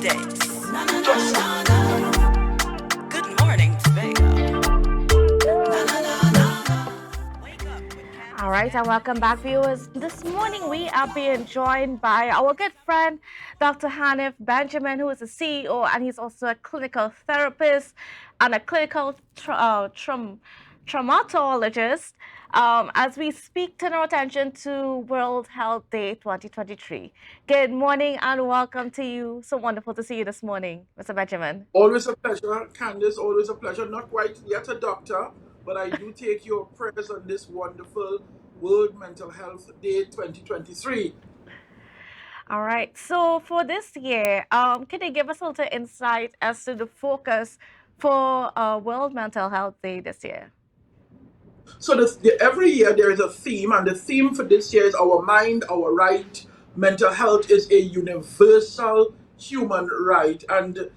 Kandace. Good morning, Tobago. Wake up with All Kandace right, and welcome back, viewers. This morning we are being joined by our good friend, Dr. Hanif Benjamin, who is a CEO and he's also a clinical therapist and a clinical traumatologist. As we speak, turn our attention to World Health Day 2023. Good morning and welcome to you. So wonderful to see you this morning, Mr. Benjamin. Always a pleasure, Candace. Always a pleasure. Not quite yet a doctor, but I do take your prayers on this wonderful World Mental Health Day 2023. All right. So for this year, can you give us a little insight as to the focus for World Mental Health Day this year? So every year there is a theme, and the theme for this year is our mind, our right. Mental health is a universal human right, and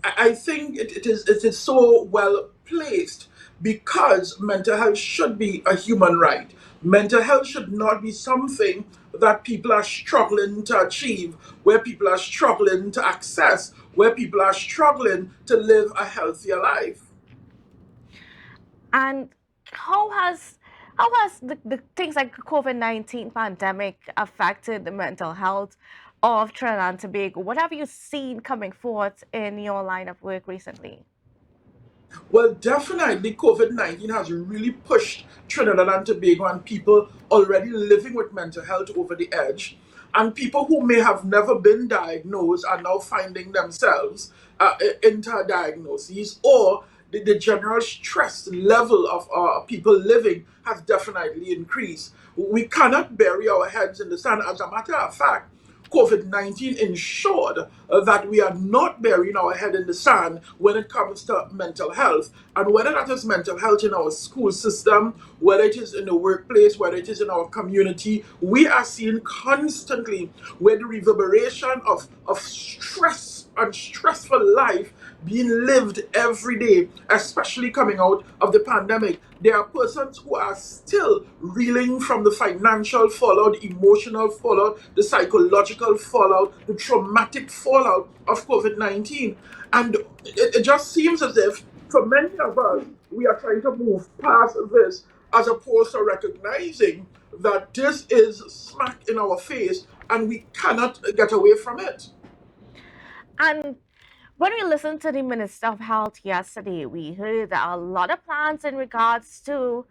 I think it is so well placed because mental health should be a human right. Mental health should not be something that people are struggling to achieve, where people are struggling to access, where people are struggling to live a healthier life. And how has the things like the COVID-19 pandemic affected the mental health of Trinidad and Tobago? What have you seen coming forth in your line of work recently? Well, definitely, COVID 19 has really pushed Trinidad and Tobago and people already living with mental health over the edge. And people who may have never been diagnosed are now finding themselves into diagnoses, or the general stress level of people living has definitely increased. We cannot bury our heads in the sand. As a matter of fact, COVID 19 ensured that we are not burying our head in the sand when it comes to mental health. And whether that is mental health in our school system, whether it is in the workplace, whether it is in our community, we are seeing constantly where the reverberation of stress and stressful life being lived every day, especially coming out of the pandemic. There are persons who are still reeling from the financial fallout, the emotional fallout, the psychological fallout, the traumatic fallout of COVID 19. And it just seems as if, for many of us, we are trying to move past this as opposed to recognizing that this is smack in our face and we cannot get away from it. And when we listened to the Minister of Health yesterday, we heard that a lot of plans in regards to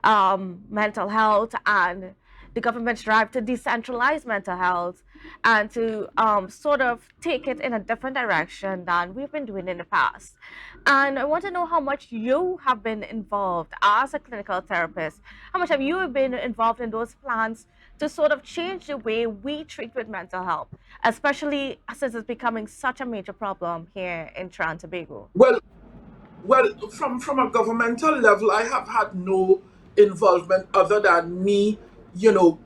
mental health and the government's drive to decentralize mental health and to sort of take it in a different direction than we've been doing in the past. And I want to know how much you have been involved as a clinical therapist. How much have you been involved in those plans to sort of change the way we treat with mental health, especially since it's becoming such a major problem here in Trinidad and Tobago? Well, from a governmental level, I have had no involvement other than me,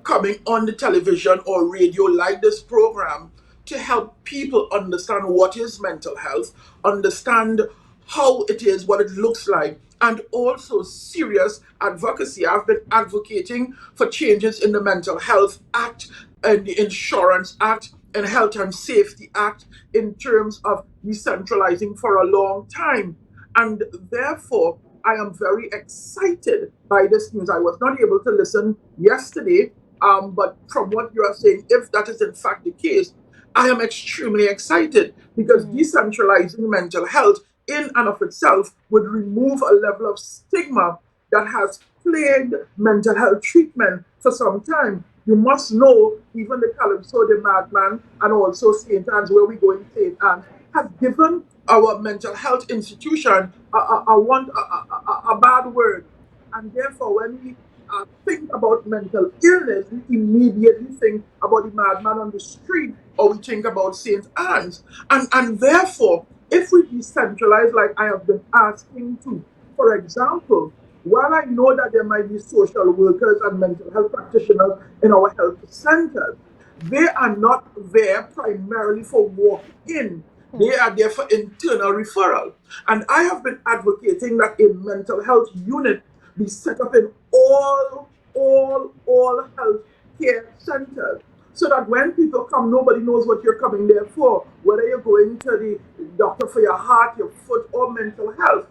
coming on the television or radio like this program to help people understand what is mental health, understand how it is, what it looks like, and also serious advocacy. I've been advocating for changes in the Mental Health Act and the Insurance Act and Health and Safety Act in terms of decentralizing for a long time. And therefore, I am very excited by this news. I was not able to listen yesterday, but from what you are saying, if that is in fact the case, I am extremely excited because Mm. decentralizing mental health in and of itself would remove a level of stigma that has plagued mental health treatment for some time. You must know even the Calypso the Madman and also St. Anne's, where we go in St. Anne's, have given our mental health institution a bad word. And therefore, when we think about mental illness, we immediately think about the madman on the street or we think about St. Anne's. And therefore, if we decentralize, like I have been asking to, for example, while I know that there might be social workers and mental health practitioners in our health centers, they are not there primarily for walk in. They Mm. are there for internal referral. And I have been advocating that a mental health unit be set up in all health care centers so that when people come, nobody knows what you're coming there for, whether you're going to the doctor for your heart, your foot, or mental health.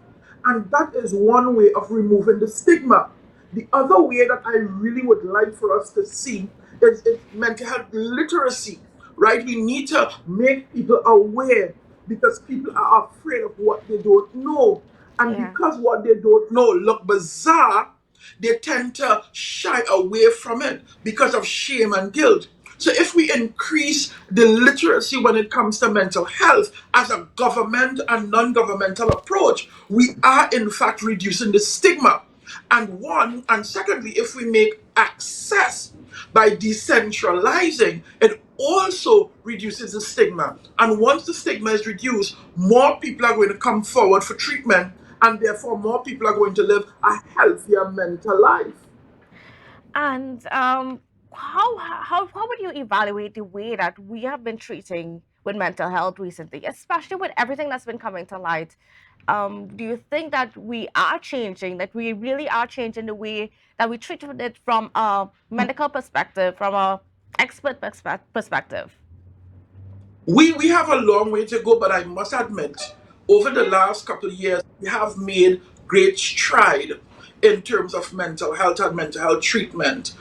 And that is one way of removing the stigma. The other way that I really would like for us to see is mental health literacy, right? We need to make people aware because people are afraid of what they don't know. And Yeah. because what they don't know look bizarre, they tend to shy away from it because of shame and guilt. So, if we increase the literacy when it comes to mental health as a government and non governmental approach, we are in fact reducing the stigma. And secondly, if we make access by decentralizing, it also reduces the stigma. And once the stigma is reduced, more people are going to come forward for treatment, and therefore more people are going to live a healthier mental life. And how would you evaluate the way that we have been treating with mental health recently, especially with everything that's been coming to light? Do you think that we are changing, that we really are changing the way that we treat it from a medical perspective, from a expert perspective? We have a long way to go, but I must admit, over the last couple of years, we have made great stride in terms of mental health and mental health treatment.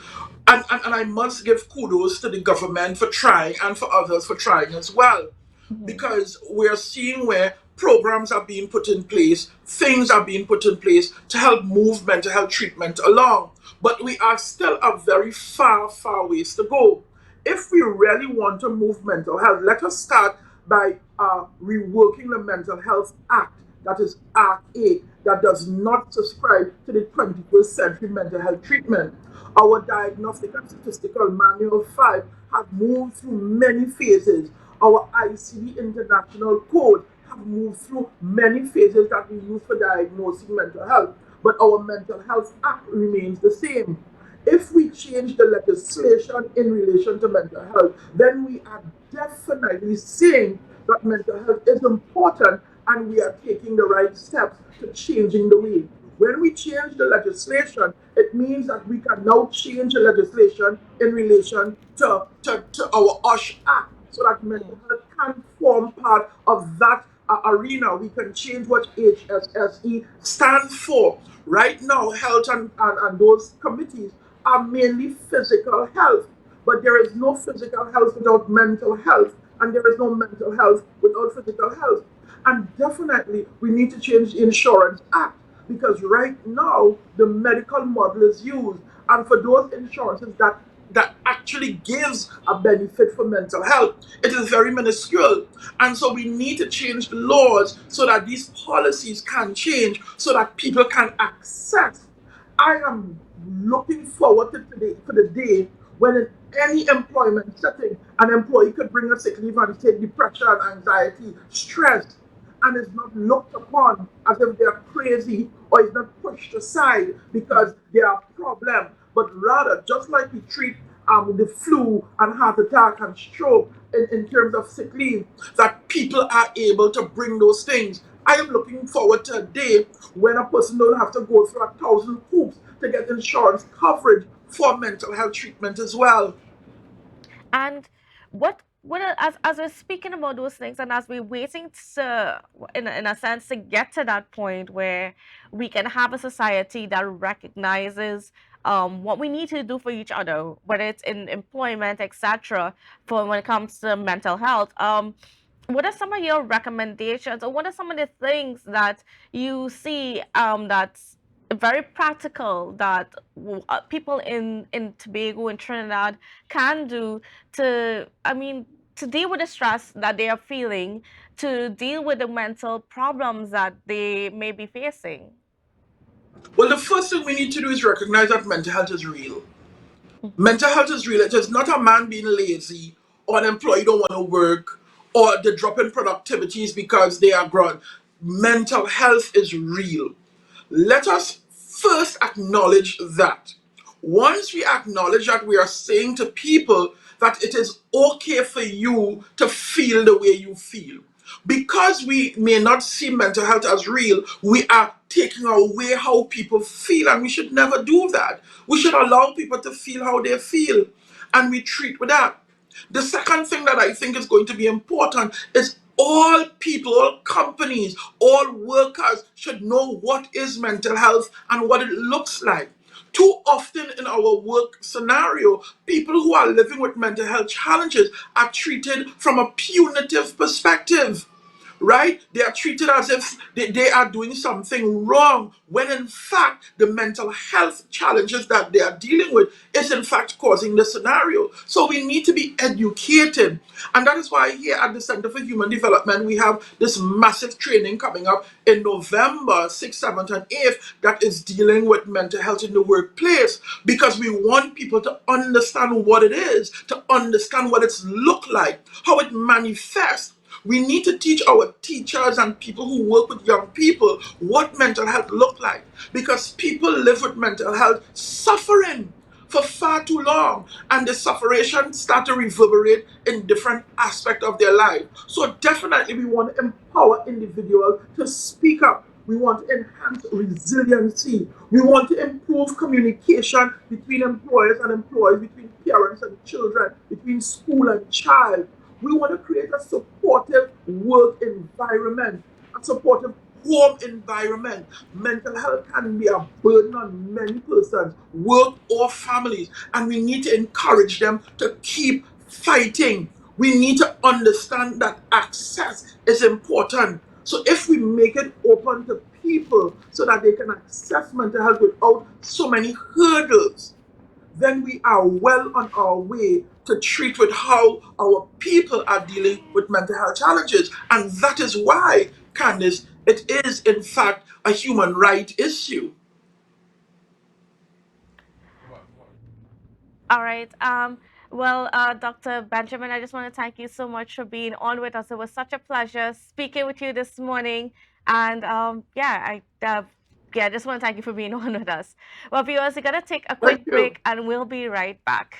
And I must give kudos to the government for trying and for others for trying as well. Mhm. Because we're seeing where programs are being put in place, things are being put in place to help move mental health treatment along. But we are still a very far ways to go. If we really want to move mental health, let us start by reworking the Mental Health Act, that is Act 8, that does not subscribe to the 21st century mental health treatment. Our Diagnostic and Statistical Manual 5 have moved through many phases. Our ICD International Code have moved through many phases that we use for diagnosing mental health, but our Mental Health Act remains the same. If we change the legislation in relation to mental health, then we are definitely saying that mental health is important and we are taking the right steps to changing the way. When we change the legislation, it means that we can now change the legislation in relation to our OSH Act so that mental health can form part of that arena. We can change what HSSE stands for. Right now, health and those committees are mainly physical health, but there is no physical health without mental health, and there is no mental health without physical health. And definitely, we need to change the Insurance Act because right now the medical model is used, and for those insurances that actually gives a benefit for mental health, it is very minuscule. And so we need to change the laws so that these policies can change so that people can access. I am looking forward to today for the day when in any employment setting an employee could bring a sick leave and say depression, anxiety, stress, and is not looked upon as if they are crazy or is not pushed aside because they are a problem, but rather just like we treat the flu and heart attack and stroke in terms of sick leave, that people are able to bring those things. I am looking forward to a day when a person don't have to go through 1,000 hoops to get insurance coverage for mental health treatment as well. And as we're speaking about those things, and as we're waiting to, in a sense, to get to that point where we can have a society that recognizes what we need to do for each other, whether it's in employment, etc., for when it comes to mental health. What are some of your recommendations, or what are some of the things that you see that's very practical that people in Tobago and Trinidad can do to, I mean, to deal with the stress that they are feeling, to deal with the mental problems that they may be facing? Well, the first thing we need to do is recognize that mental health is real. Mental health is real. It is not a man being lazy or an employee don't want to work or the drop in productivities because they are grown. Mental health is real. Let us first acknowledge that. Once we acknowledge that, we are saying to people that it is okay for you to feel the way you feel. Because we may not see mental health as real, we are taking away how people feel, and we should never do that. We should allow people to feel how they feel, and we treat with that. The second thing that I think is going to be important is all people, all companies, all workers should know what is mental health and what it looks like. Too often in our work scenario, people who are living with mental health challenges are treated from a punitive perspective, right? They are treated as if they are doing something wrong, when in fact, the mental health challenges that they are dealing with is in fact causing the scenario. So we need to be educated. And that is why here at the Center for Human Development, we have this massive training coming up in November 6th, 7th, and 8th that is dealing with mental health in the workplace, because we want people to understand what it is, to understand what it's look like, how it manifests. We need to teach our teachers and people who work with young people what mental health look like, because people live with mental health suffering for far too long, and the suffering start to reverberate in different aspects of their life. So definitely we want to empower individuals to speak up. We want to enhance resiliency. We want to improve communication between employers and employees, between parents and children, between school and child. We want to create a supportive work environment, a supportive home environment. Mental health can be a burden on many persons, work or families, and we need to encourage them to keep fighting. We need to understand that access is important. So if we make it open to people so that they can access mental health without so many hurdles, then we are well on our way to treat with how our people are dealing with mental health challenges. And that is why, Candice, it is in fact a human right issue. All right. Well, Dr. Benjamin, I just want to thank you so much for being on with us. It was such a pleasure speaking with you this morning. And yeah, I just want to thank you for being on with us. Well, viewers, we're going to take a Thank quick you. break and we'll be right back.